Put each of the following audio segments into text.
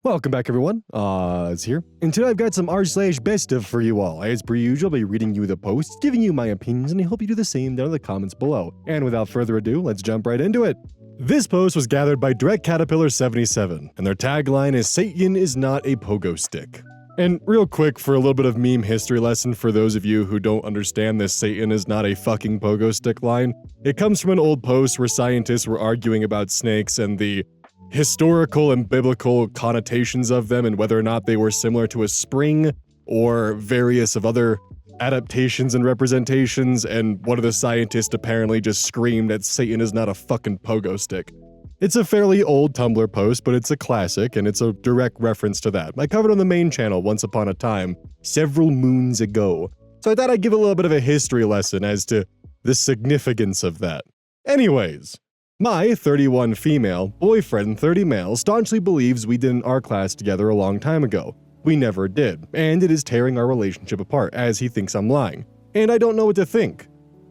Welcome back, everyone. It's here. And today I've got some r/best of for you all. As per usual, I'll be reading you the posts, giving you my opinions, and I hope you do the same down in the comments below. And without further ado, let's jump right into it. This post was gathered by Direct Caterpillar 77, and their tagline is "Satan is not a pogo stick." And real quick, for a little bit of meme history lesson for those of you who don't understand this "Satan is not a fucking pogo stick" line, it comes from an old post where scientists were arguing about snakes and the historical and biblical connotations of them and whether or not they were similar to a spring or various of other adaptations and representations, and one of the scientists apparently just screamed that Satan is not a fucking pogo stick. It's a fairly old Tumblr post, but it's a classic, and it's a direct reference to that. I covered it on the main channel once upon a time, several moons ago, so I thought I'd give a little bit of a history lesson as to the significance of that. Anyways, my 31 female, boyfriend 30 male staunchly believes we did an art class together a long time ago. We never did, and it is tearing our relationship apart as he thinks I'm lying. And I don't know what to think.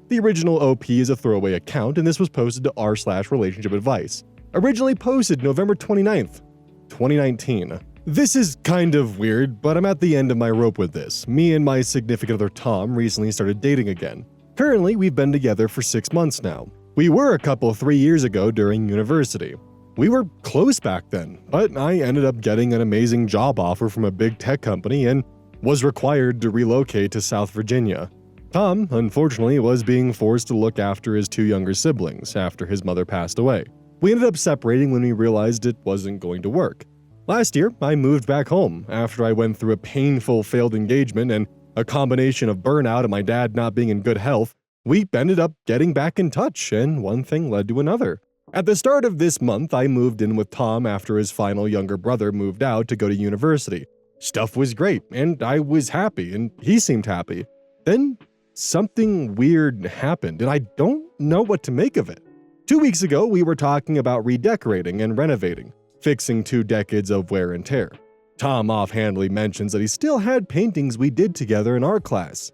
The original OP is a throwaway account, and this was posted to r/relationship advice. Originally posted November 29th, 2019. This is kind of weird, but I'm at the end of my rope with this. Me and my significant other Tom recently started dating again. Currently, we've been together for 6 months now. We were a couple 3 years ago during university. We were close back then, but I ended up getting an amazing job offer from a big tech company and was required to relocate to South Virginia. Tom, unfortunately, was being forced to look after his 2 younger siblings after his mother passed away. We ended up separating when we realized it wasn't going to work. Last year, I moved back home after I went through a painful failed engagement and a combination of burnout and my dad not being in good health. We ended up getting back in touch, and one thing led to another. At the start of this month, I moved in with Tom after his final younger brother moved out to go to university. Stuff was great, and I was happy, and he seemed happy. Then, something weird happened, and I don't know what to make of it. 2 weeks ago, we were talking about redecorating and renovating, fixing 2 decades of wear and tear. Tom offhandedly mentions that he still had paintings we did together in art class.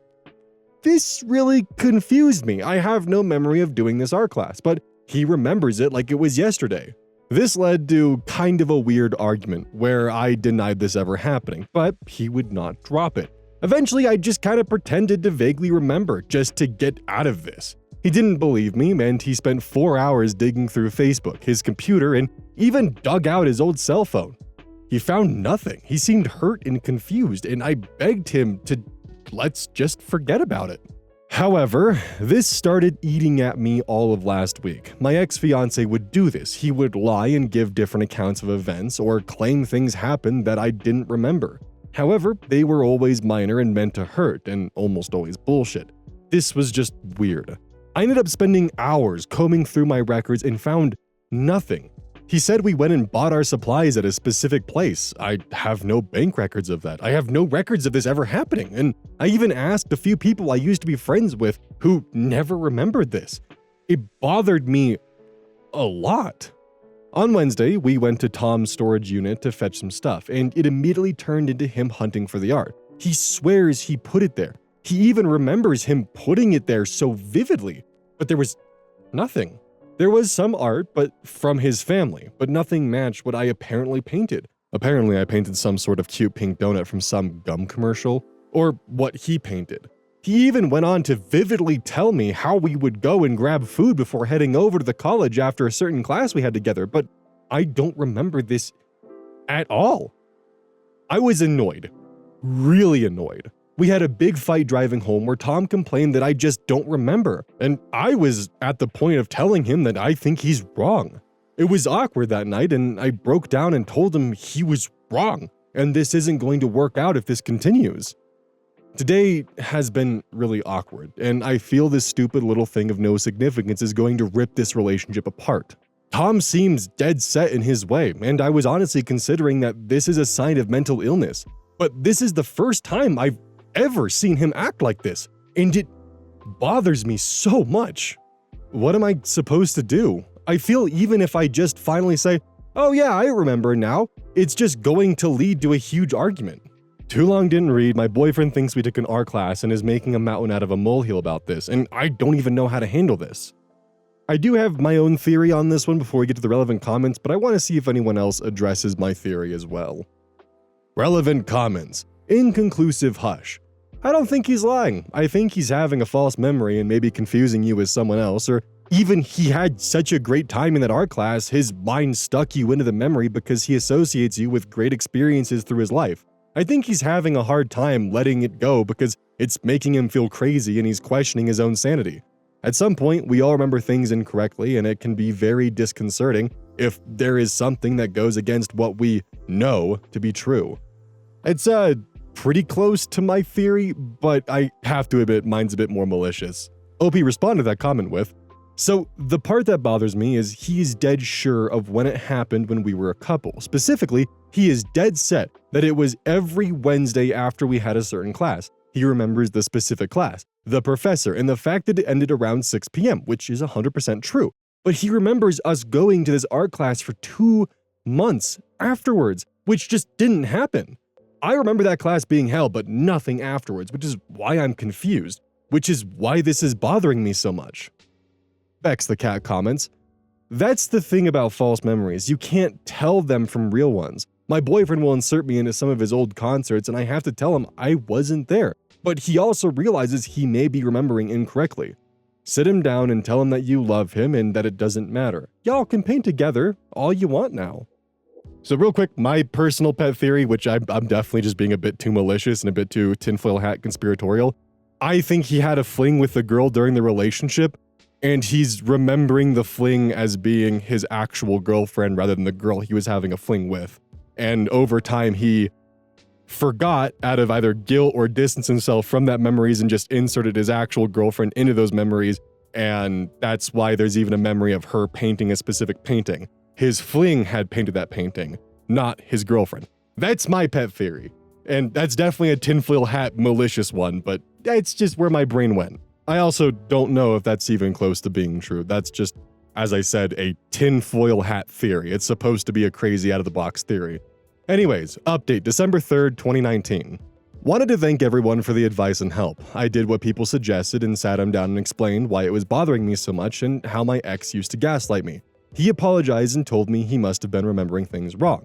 This really confused me. I have no memory of doing this art class, but he remembers it like it was yesterday. This led to kind of a weird argument where I denied this ever happening, but he would not drop it. Eventually, I just kind of pretended to vaguely remember just to get out of this. He didn't believe me, and he spent 4 hours digging through Facebook, his computer, and even dug out his old cell phone. He found nothing. He seemed hurt and confused, and I begged him to let's just forget about it. However, this started eating at me all of last week. My ex-fiance would do this. He would lie and give different accounts of events or claim things happened that I didn't remember. However, they were always minor and meant to hurt, and almost always bullshit. This was just weird. I ended up spending hours combing through my records and found nothing. He said we went and bought our supplies at a specific place. I have no bank records of that. I have no records of this ever happening, and I even asked a few people I used to be friends with who never remembered this. It bothered me a lot. On Wednesday, we went to Tom's storage unit to fetch some stuff, and it immediately turned into him hunting for the art. He swears he put it there. He even remembers him putting it there so vividly, but there was nothing. There was some art, but from his family, but nothing matched what I apparently painted. Apparently, I painted some sort of cute pink donut from some gum commercial, or what he painted. He even went on to vividly tell me how we would go and grab food before heading over to the college after a certain class we had together, but I don't remember this at all. I was annoyed, really annoyed. We had a big fight driving home where Tom complained that I just don't remember, and I was at the point of telling him that I think he's wrong. It was awkward that night, and I broke down and told him he was wrong, and this isn't going to work out if this continues. Today has been really awkward, and I feel this stupid little thing of no significance is going to rip this relationship apart. Tom seems dead set in his way, and I was honestly considering that this is a sign of mental illness, but this is the first time I've ever seen him act like this, and it bothers me so much. What am I supposed to do? I feel even if I just finally say, "Oh yeah, I remember now," it's just going to lead to a huge argument. Too long didn't read. My boyfriend thinks we took an art class and is making a mountain out of a molehill about this, and I don't even know how to handle this. I do have my own theory on this one before we get to the relevant comments, but I want to see if anyone else addresses my theory as well. Relevant comments. Inconclusive hush. I don't think he's lying. I think he's having a false memory and maybe confusing you with someone else, or even he had such a great time in that art class, his mind stuck you into the memory because he associates you with great experiences through his life. I think he's having a hard time letting it go because it's making him feel crazy and he's questioning his own sanity. At some point, we all remember things incorrectly, and it can be very disconcerting if there is something that goes against what we know to be true. It's pretty close to my theory, but I have to admit mine's a bit more malicious. OP responded to that comment with, "So the part that bothers me is he is dead sure of when it happened when we were a couple. Specifically, he is dead set that it was every Wednesday after we had a certain class. He remembers the specific class, the professor, and the fact that it ended around 6 p.m., which is 100% true. But he remembers us going to this art class for 2 months afterwards, which just didn't happen. I remember that class being held, but nothing afterwards, which is why I'm confused, which is why this is bothering me so much." Bex the cat comments, "That's the thing about false memories. You can't tell them from real ones. My boyfriend will insert me into some of his old concerts and I have to tell him I wasn't there. But he also realizes he may be remembering incorrectly. Sit him down and tell him that you love him and that it doesn't matter. Y'all can paint together all you want now." So real quick, my personal pet theory, which I'm definitely just being a bit too malicious and a bit too tinfoil hat conspiratorial. I think he had a fling with the girl during the relationship, and he's remembering the fling as being his actual girlfriend rather than the girl he was having a fling with. And over time, he forgot out of either guilt or distanced himself from that memories and just inserted his actual girlfriend into those memories. And that's why there's even a memory of her painting a specific painting. His fling had painted that painting, not his girlfriend. That's my pet theory. And that's definitely a tinfoil hat malicious one, but that's just where my brain went. I also don't know if that's even close to being true. That's just, as I said, a tinfoil hat theory. It's supposed to be a crazy out-of-the-box theory. Anyways, update December 3rd, 2019. Wanted to thank everyone for the advice and help. I did what people suggested and sat him down and explained why it was bothering me so much and how my ex used to gaslight me. He apologized and told me he must have been remembering things wrong.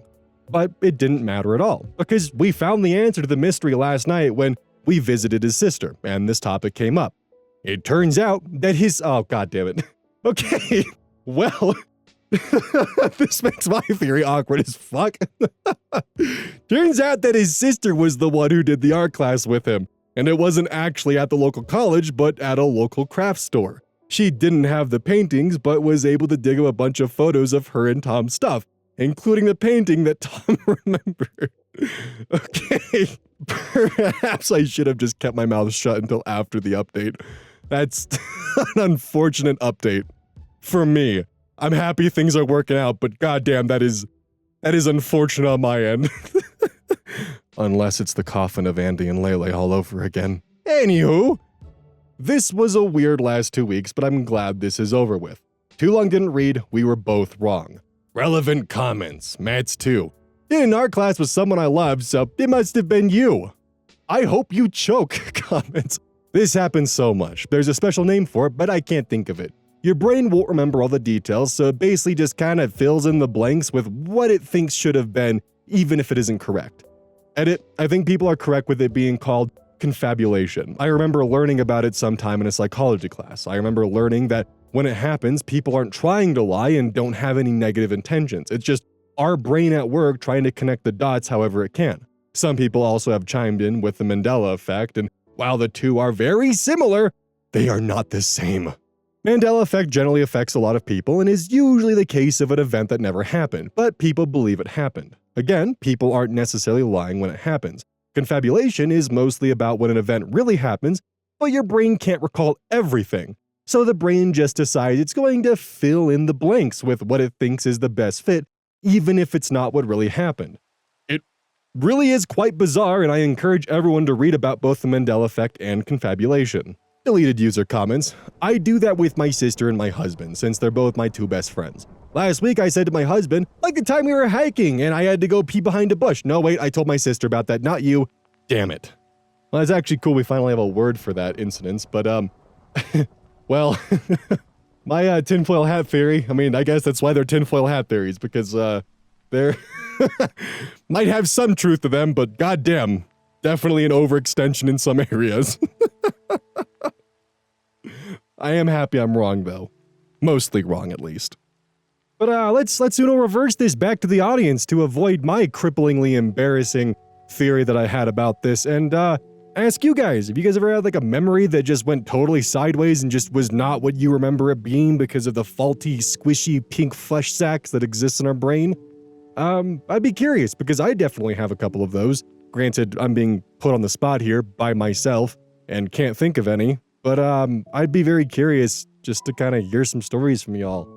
But it didn't matter at all, because we found the answer to the mystery last night when we visited his sister, and this topic came up. It turns out that his— oh, god damn it. Okay, well, this makes my theory awkward as fuck. Turns out that his sister was the one who did the art class with him, and it wasn't actually at the local college, but at a local craft store. She didn't have the paintings, but was able to dig up a bunch of photos of her and Tom's stuff, including the painting that Tom remembered. Okay, perhaps I should have just kept my mouth shut until after the update. That's an unfortunate update for me. I'm happy things are working out, but goddamn, that is unfortunate on my end. Unless it's the coffin of Andy and Lele all over again. Anywho, this was a weird last 2 weeks, but I'm glad this is over with. Too long didn't read, we were both wrong. Relevant comments, Matt's 2. Did an art class with someone I loved, so it must have been you. I hope you choke, comments. This happens so much. There's a special name for it, but I can't think of it. Your brain won't remember all the details, so it basically just kind of fills in the blanks with what it thinks should have been, even if it isn't correct. Edit, I think people are correct with it being called confabulation. I remember learning about it sometime in a psychology class. I remember learning that when it happens, people aren't trying to lie and don't have any negative intentions. It's just our brain at work trying to connect the dots however it can. Some people also have chimed in with the Mandela effect, and while the two are very similar, they are not the same. Mandela effect generally affects a lot of people and is usually the case of an event that never happened, but people believe it happened. Again, people aren't necessarily lying when it happens. Confabulation is mostly about when an event really happens, but your brain can't recall everything. So the brain just decides it's going to fill in the blanks with what it thinks is the best fit, even if it's not what really happened. It really is quite bizarre, and I encourage everyone to read about both the Mandela effect and confabulation. Deleted user comments. I do that with my sister and my husband, since they're both my 2 best friends. Last week I said to my husband, like the time we were hiking and I had to go pee behind a bush. No, wait, I told my sister about that, not you. Damn it. Well, it's actually cool we finally have a word for that incident, but well, My tinfoil hat theory, I mean, I guess that's why they're tinfoil hat theories, because they're might have some truth to them, but goddamn, definitely an overextension in some areas. I am happy I'm wrong, though. Mostly wrong, at least. But let's reverse this back to the audience to avoid my cripplingly embarrassing theory that I had about this, and ask you guys, have you guys ever had like a memory that just went totally sideways and just was not what you remember it being because of the faulty, squishy pink flesh sacks that exist in our brain? I'd be curious, because I definitely have a couple of those. Granted, I'm being put on the spot here by myself and can't think of any, but I'd be very curious just to kind of hear some stories from y'all.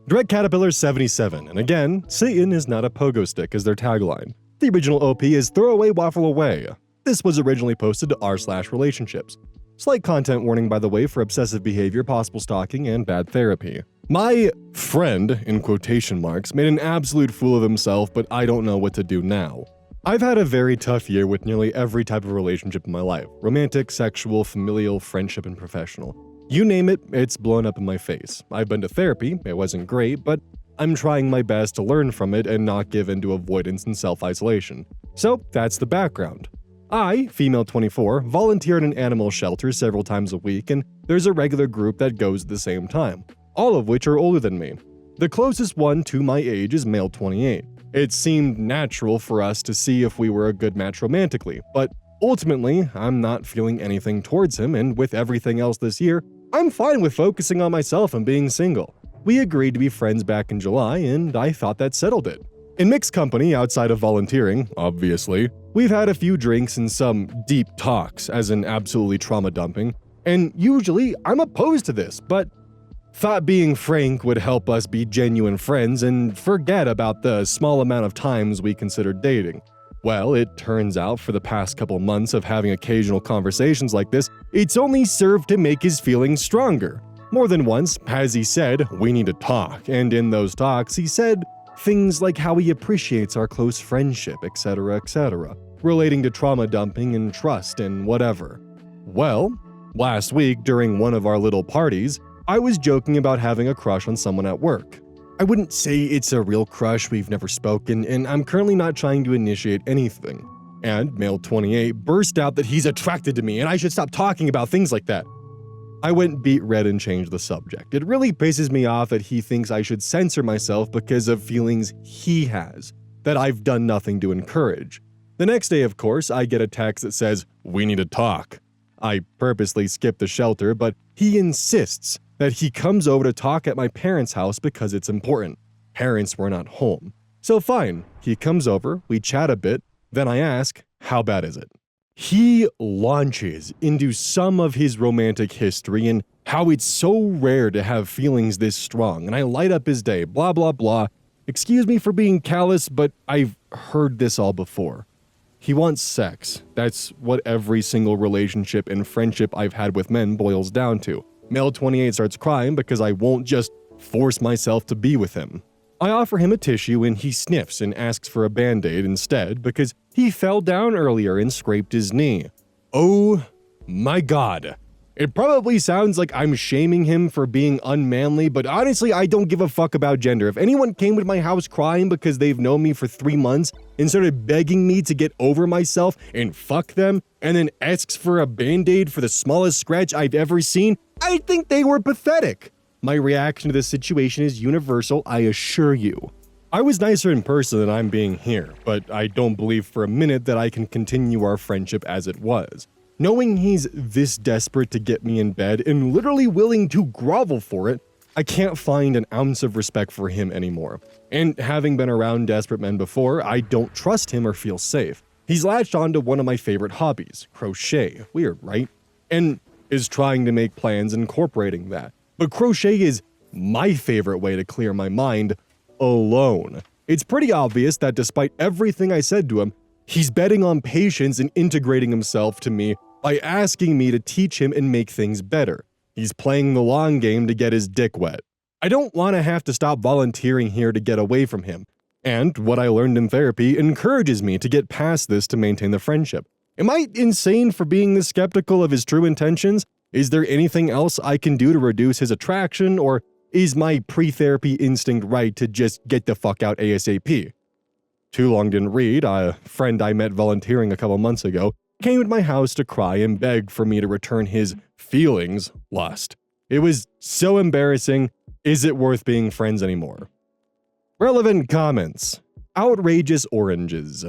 Direct Caterpillar 77, and again, Satan is not a pogo stick as their tagline. The original OP is throw away, waffle away. This was originally posted to r/relationships. Slight content warning, by the way, for excessive behavior, possible stalking, and bad therapy. My friend, in quotation marks, made an absolute fool of himself, but I don't know what to do now. I've had a very tough year with nearly every type of relationship in my life. Romantic, sexual, familial, friendship, and professional. You name it, it's blown up in my face. I've been to therapy, it wasn't great, but I'm trying my best to learn from it and not give in to avoidance and self-isolation. So that's the background. I, female 24, volunteer in an animal shelter several times a week, and there's a regular group that goes at the same time, all of which are older than me. The closest one to my age is male 28. It seemed natural for us to see if we were a good match romantically, but ultimately, I'm not feeling anything towards him, and with everything else this year, I'm fine with focusing on myself and being single. We agreed to be friends back in July, and I thought that settled it. In mixed company outside of volunteering, obviously, we've had a few drinks and some deep talks, as in absolutely trauma dumping, and usually I'm opposed to this, but thought being frank would help us be genuine friends and forget about the small amount of times we considered dating. Well, it turns out for the past couple months of having occasional conversations like this, it's only served to make his feelings stronger. More than once has he said, we need to talk, and in those talks he said things like how he appreciates our close friendship, etc., relating to trauma dumping and trust and whatever. Well, last week during one of our little parties, I was joking about having a crush on someone at work. I wouldn't say it's a real crush, we've never spoken, and I'm currently not trying to initiate anything. And male 28 burst out that he's attracted to me and I should stop talking about things like that. I went beet red and changed the subject. It really pisses me off that he thinks I should censor myself because of feelings he has, that I've done nothing to encourage. The next day, of course, I get a text that says, we need to talk. I purposely skip the shelter, but he insists that he comes over to talk at my parents' house because it's important. Parents were not home. So fine, he comes over, we chat a bit, then I ask, how bad is it? He launches into some of his romantic history and how it's so rare to have feelings this strong, and I light up his day, blah blah blah. Excuse me for being callous, but I've heard this all before. He wants sex. That's what every single relationship and friendship I've had with men boils down to. Male 28 starts crying because I won't just force myself to be with him. I offer him a tissue and he sniffs and asks for a band-aid instead because he fell down earlier and scraped his knee. Oh my god. It probably sounds like I'm shaming him for being unmanly, but honestly, I don't give a fuck about gender. If anyone came to my house crying because they've known me for 3 months and started begging me to get over myself and fuck them, and then asks for a band-aid for the smallest scratch I've ever seen, I think they were pathetic. My reaction to this situation is universal, I assure you. I was nicer in person than I'm being here, but I don't believe for a minute that I can continue our friendship as it was. Knowing he's this desperate to get me in bed and literally willing to grovel for it, I can't find an ounce of respect for him anymore. And having been around desperate men before, I don't trust him or feel safe. He's latched onto one of my favorite hobbies, crochet, weird, right? And is trying to make plans incorporating that. But crochet is my favorite way to clear my mind alone. It's pretty obvious that despite everything I said to him, he's betting on patience and integrating himself to me by asking me to teach him and make things better. He's playing the long game to get his dick wet. I don't want to have to stop volunteering here to get away from him. And what I learned in therapy encourages me to get past this to maintain the friendship. Am I insane for being this skeptical of his true intentions? Is there anything else I can do to reduce his attraction, or is my pre-therapy instinct right to just get the fuck out ASAP? Too long didn't read. A friend I met volunteering a couple months ago came to my house to cry and beg for me to return his feelings lust. It was so embarrassing. Is it worth being friends anymore? Relevant comments. Outrageous oranges.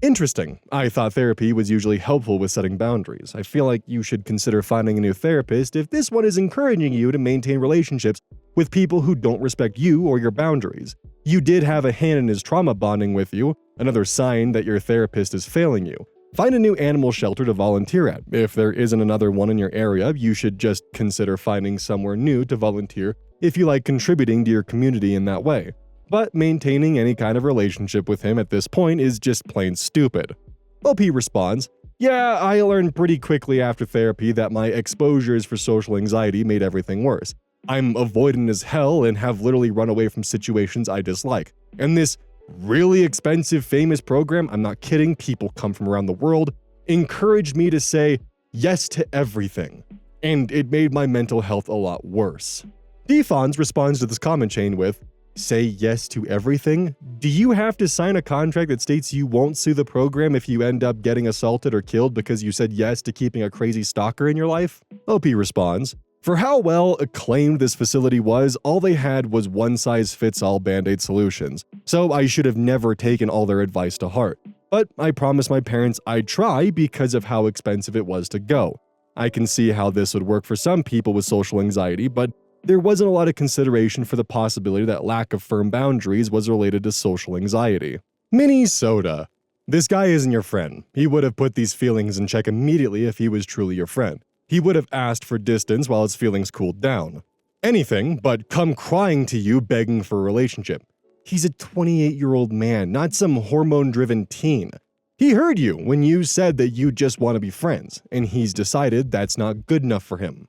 Interesting. I thought therapy was usually helpful with setting boundaries. I feel like you should consider finding a new therapist if this one is encouraging you to maintain relationships with people who don't respect you or your boundaries. You did have a hand in his trauma bonding with you, another sign that your therapist is failing you. Find a new animal shelter to volunteer at. If there isn't another one in your area, you should just consider finding somewhere new to volunteer if you like contributing to your community in that way. But maintaining any kind of relationship with him at this point is just plain stupid. OP responds, "Yeah, I learned pretty quickly after therapy that my exposures for social anxiety made everything worse. I'm avoidant as hell and have literally run away from situations I dislike. And this really expensive, famous program, I'm not kidding, people come from around the world, encouraged me to say yes to everything. And it made my mental health a lot worse." Defons responds to this comment chain with, "Say yes to everything? Do you have to sign a contract that states you won't sue the program if you end up getting assaulted or killed because you said yes to keeping a crazy stalker in your life?" OP responds, "For how well acclaimed this facility was, all they had was one-size-fits-all band-aid solutions, so I should have never taken all their advice to heart. But I promised my parents I'd try because of how expensive it was to go. I can see how this would work for some people with social anxiety, but there wasn't a lot of consideration for the possibility that lack of firm boundaries was related to social anxiety." Minnesota. This guy isn't your friend. He would have put these feelings in check immediately if he was truly your friend. He would have asked for distance while his feelings cooled down. Anything but come crying to you begging for a relationship. He's a 28-year-old man, not some hormone-driven teen. He heard you when you said that you just want to be friends, and he's decided that's not good enough for him.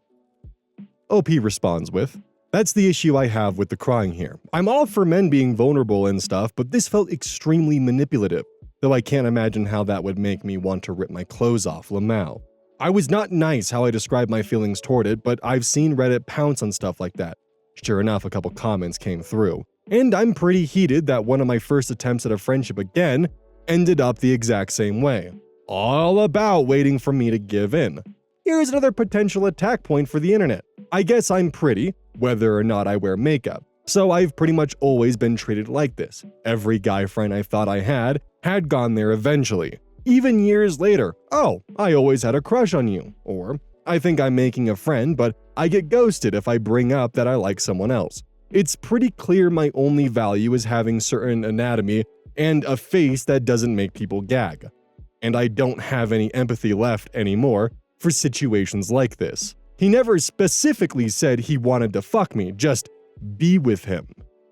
OP responds with, "That's the issue I have with the crying here. I'm all for men being vulnerable and stuff, but this felt extremely manipulative, though I can't imagine how that would make me want to rip my clothes off, Lamau. I was not nice how I described my feelings toward it, but I've seen Reddit pounce on stuff like that." Sure enough, a couple comments came through. And I'm pretty heated that one of my first attempts at a friendship again ended up the exact same way. All about waiting for me to give in. Here's another potential attack point for the internet. I guess I'm pretty, whether or not I wear makeup. So I've pretty much always been treated like this. Every guy friend I thought I had gone there eventually. Even years later, "Oh, I always had a crush on you." Or, "I think I'm making a friend, but I get ghosted if I bring up that I like someone else." It's pretty clear my only value is having certain anatomy and a face that doesn't make people gag. And I don't have any empathy left anymore for situations like this. He never specifically said he wanted to fuck me, just be with him.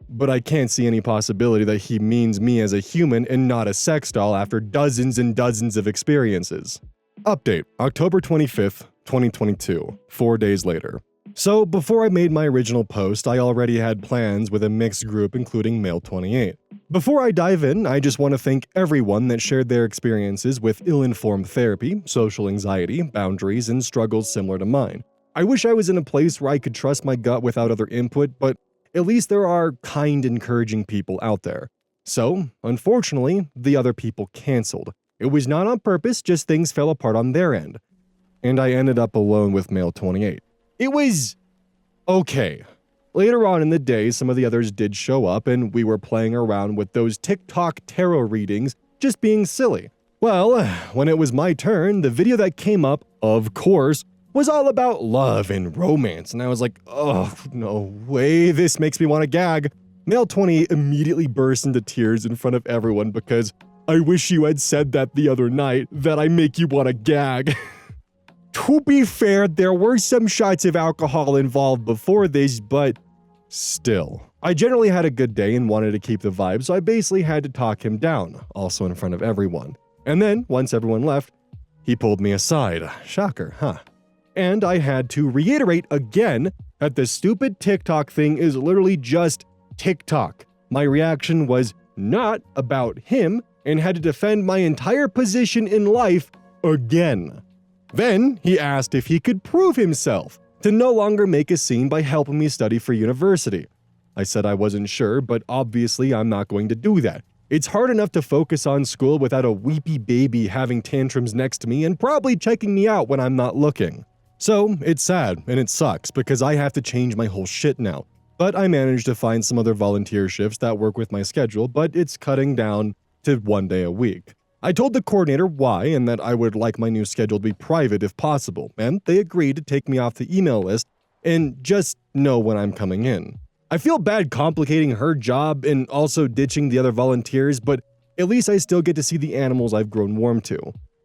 But I can't see any possibility that he means me as a human and not a sex doll after dozens and dozens of experiences. Update, October 25th, 2022, 4 days later. So before I made my original post, I already had plans with a mixed group including Male 28. Before I dive in, I just want to thank everyone that shared their experiences with ill-informed therapy, social anxiety, boundaries, and struggles similar to mine. I wish I was in a place where I could trust my gut without other input, but at least there are kind, encouraging people out there. So, unfortunately, the other people canceled. It was not on purpose, just things fell apart on their end. And I ended up alone with Male 28. It was okay. Later on in the day, some of the others did show up and we were playing around with those TikTok tarot readings, just being silly. Well, when it was my turn, the video that came up, of course, was all about love and romance, and I was like, oh, no way, this makes me want to gag. Male 28 immediately burst into tears in front of everyone because I wish you had said that the other night, that I make you want to gag. To be fair, there were some shots of alcohol involved before this, but still. I generally had a good day and wanted to keep the vibe, so I basically had to talk him down, also in front of everyone. And then, once everyone left, he pulled me aside. Shocker, huh? And I had to reiterate again that the stupid TikTok thing is literally just TikTok. My reaction was not about him and had to defend my entire position in life again. Then he asked if he could prove himself to no longer make a scene by helping me study for university. I said I wasn't sure, but obviously I'm not going to do that. It's hard enough to focus on school without a weepy baby having tantrums next to me and probably checking me out when I'm not looking. So it's sad and it sucks because I have to change my whole shit now. But I managed to find some other volunteer shifts that work with my schedule, but it's cutting down to 1 day a week. I told the coordinator why and that I would like my new schedule to be private if possible, and they agreed to take me off the email list and just know when I'm coming in. I feel bad complicating her job and also ditching the other volunteers, but at least I still get to see the animals I've grown warm to.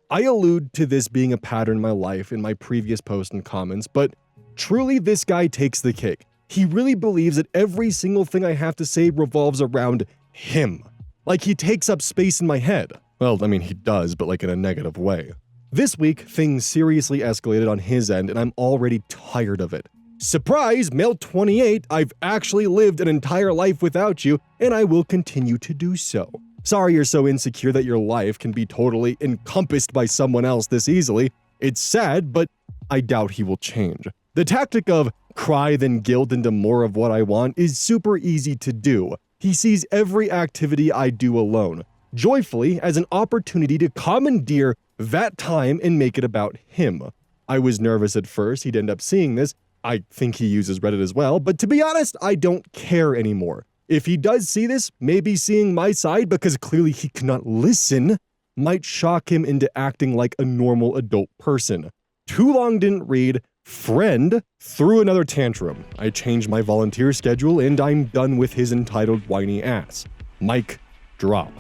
I allude to this being a pattern in my life in my previous posts and comments, but truly this guy takes the cake. He really believes that every single thing I have to say revolves around him. Like he takes up space in my head. Well, I mean, he does, but like in a negative way. This week, things seriously escalated on his end, and I'm already tired of it. Surprise, male 28, I've actually lived an entire life without you, and I will continue to do so. Sorry you're so insecure that your life can be totally encompassed by someone else this easily. It's sad, but I doubt he will change. The tactic of cry then guilt into more of what I want is super easy to do. He sees every activity I do alone, joyfully, as an opportunity to commandeer that time and make it about him. I was nervous at first he'd end up seeing this. I think he uses Reddit as well, but to be honest, I don't care anymore. If he does see this, maybe seeing my side because clearly he cannot listen might shock him into acting like a normal adult person. Too long didn't read. Friend threw another tantrum. I changed my volunteer schedule and I'm done with his entitled whiny ass. Mic drop.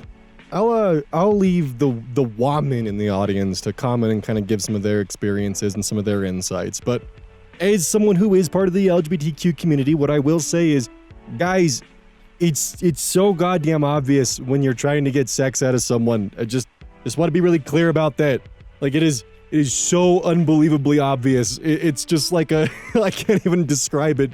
I'll leave the woman in the audience to comment and kind of give some of their experiences and some of their insights, but as someone who is part of the LGBTQ community, what I will say is, guys, it's so goddamn obvious when you're trying to get sex out of someone. I just want to be really clear about that. Like it is so unbelievably obvious. It's just like I can't even describe it.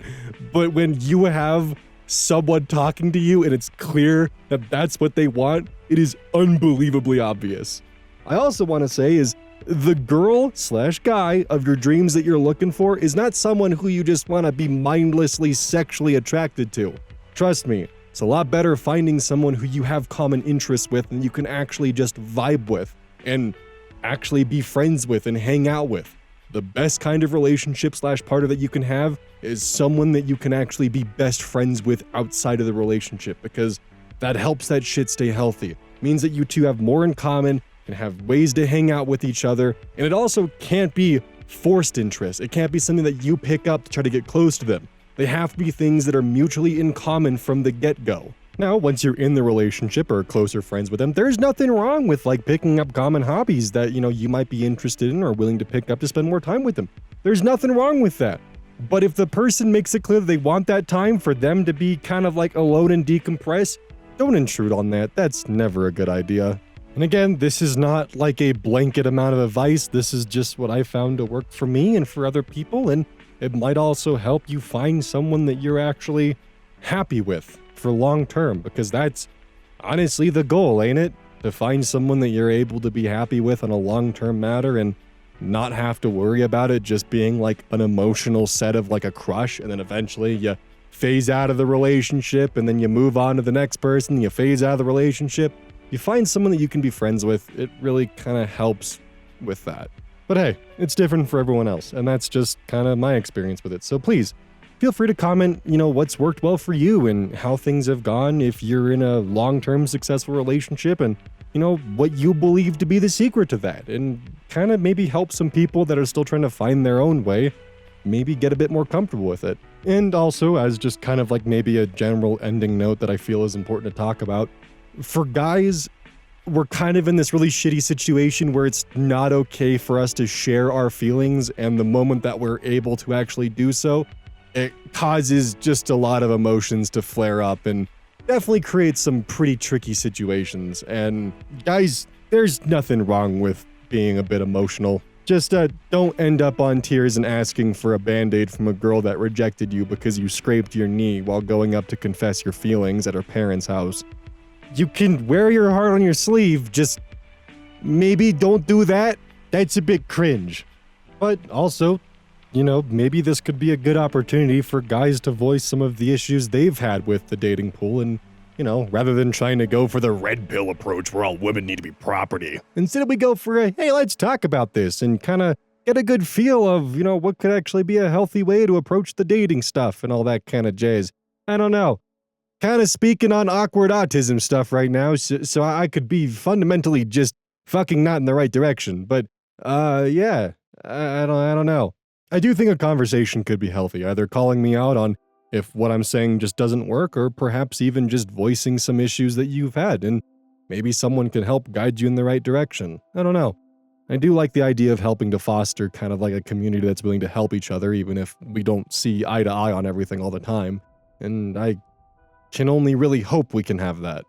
But when you have someone talking to you and it's clear that that's what they want, it is unbelievably obvious. I also want to say is, the girl/guy of your dreams that you're looking for is not someone who you just want to be mindlessly sexually attracted to. Trust me, it's a lot better finding someone who you have common interests with and you can actually just vibe with and actually be friends with and hang out with. The best kind of relationship/partner that you can have is someone that you can actually be best friends with outside of the relationship, because that helps that shit stay healthy. It means that you two have more in common, can have ways to hang out with each other, and it also can't be forced interest. It can't be something that you pick up to try to get close to them. They have to be things that are mutually in common from the get-go. Now, once you're in the relationship or closer friends with them, there's nothing wrong with like picking up common hobbies that, you might be interested in or willing to pick up to spend more time with them. There's nothing wrong with that. But if the person makes it clear that they want that time for them to be kind of like alone and decompress, don't intrude on that. That's never a good idea. And again, this is not like a blanket amount of advice. This is just what I found to work for me and for other people, and it might also help you find someone that you're actually happy with for long term, because that's honestly the goal, ain't it? To find someone that you're able to be happy with on a long-term matter and not have to worry about it just being like an emotional set of like a crush, and then eventually you phase out of the relationship and then you move on to the next person, you phase out of the relationship. You find someone that you can be friends with, it really kind of helps with that. But hey, it's different for everyone else, and that's just kind of my experience with it. So please, feel free to comment, what's worked well for you and how things have gone if you're in a long-term successful relationship, and, what you believe to be the secret to that, and kind of maybe help some people that are still trying to find their own way, maybe get a bit more comfortable with it. And also, as just kind of like maybe a general ending note that I feel is important to talk about, for guys, we're kind of in this really shitty situation where it's not okay for us to share our feelings, and the moment that we're able to actually do so, it causes just a lot of emotions to flare up and definitely creates some pretty tricky situations. And guys, there's nothing wrong with being a bit emotional. Just don't end up on tears and asking for a band-aid from a girl that rejected you because you scraped your knee while going up to confess your feelings at her parents' house. You can wear your heart on your sleeve, just maybe don't do that. That's a bit cringe. But also, maybe this could be a good opportunity for guys to voice some of the issues they've had with the dating pool and, rather than trying to go for the red pill approach where all women need to be property. Instead, we go for hey, let's talk about this and kind of get a good feel of, what could actually be a healthy way to approach the dating stuff and all that kind of jazz. I don't know. Kind of speaking on awkward autism stuff right now, so I could be fundamentally just fucking not in the right direction. But, yeah, I don't know. I do think a conversation could be healthy, either calling me out on if what I'm saying just doesn't work, or perhaps even just voicing some issues that you've had, and maybe someone can help guide you in the right direction. I don't know. I do like the idea of helping to foster kind of like a community that's willing to help each other, even if we don't see eye to eye on everything all the time. And I can only really hope we can have that.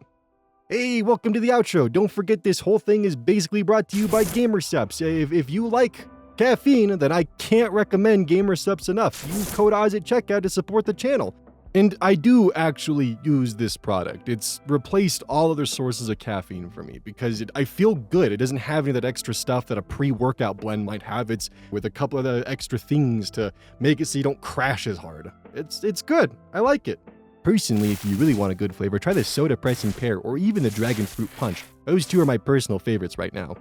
Hey, welcome to the outro. Don't forget this whole thing is basically brought to you by GamerSupps. If you like caffeine, then I can't recommend GamerSupps enough. Use code Oz at checkout to support the channel. And I do actually use this product. It's replaced all other sources of caffeine for me because I feel good. It doesn't have any of that extra stuff that a pre-workout blend might have. It's with a couple of the extra things to make it so you don't crash as hard. It's good. I like it. Personally, if you really want a good flavor, try the Soda Pressing Pear or even the Dragon Fruit Punch. Those two are my personal favorites right now.